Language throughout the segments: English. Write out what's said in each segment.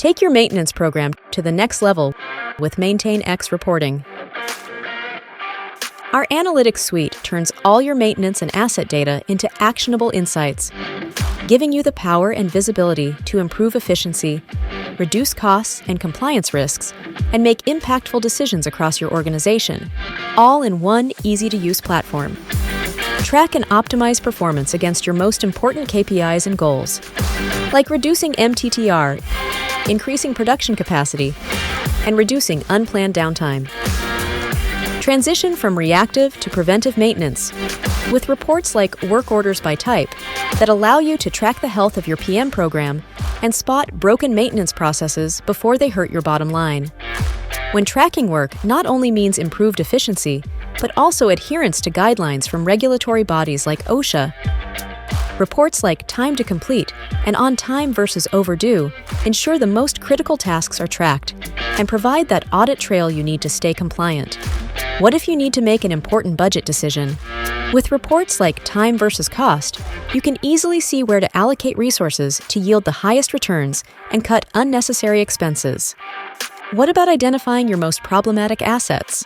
Take your maintenance program to the next level with MaintainX Reporting. Our analytics suite turns all your maintenance and asset data into actionable insights, giving you the power and visibility to improve efficiency, reduce costs and compliance risks, and make impactful decisions across your organization, all in one easy-to-use platform. Track and optimize performance against your most important KPIs and goals, like reducing MTTR, increasing production capacity, and reducing unplanned downtime. Transition from reactive to preventive maintenance with reports like work orders by type that allow you to track the health of your PM program and spot broken maintenance processes before they hurt your bottom line. When tracking work not only means improved efficiency, but also adherence to guidelines from regulatory bodies like OSHA, reports like time to complete and on time versus overdue ensure the most critical tasks are tracked and provide that audit trail you need to stay compliant. What if you need to make an important budget decision? With reports like time versus cost, you can easily see where to allocate resources to yield the highest returns and cut unnecessary expenses. What about identifying your most problematic assets?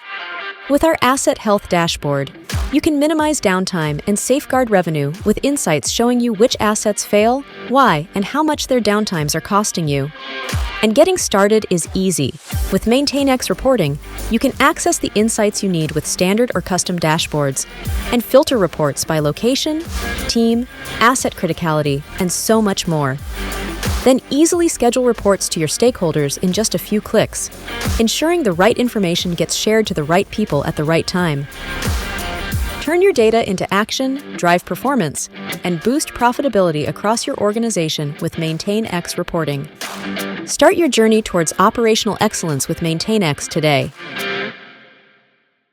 With our Asset Health Dashboard, you can minimize downtime and safeguard revenue with insights showing you which assets fail, why, and how much their downtimes are costing you. And getting started is easy. With MaintainX Reporting, you can access the insights you need with standard or custom dashboards and filter reports by location, team, asset criticality, and so much more. Then easily schedule reports to your stakeholders in just a few clicks, ensuring the right information gets shared to the right people at the right time. Turn your data into action, drive performance, and boost profitability across your organization with MaintainX Reporting. Start your journey towards operational excellence with MaintainX today.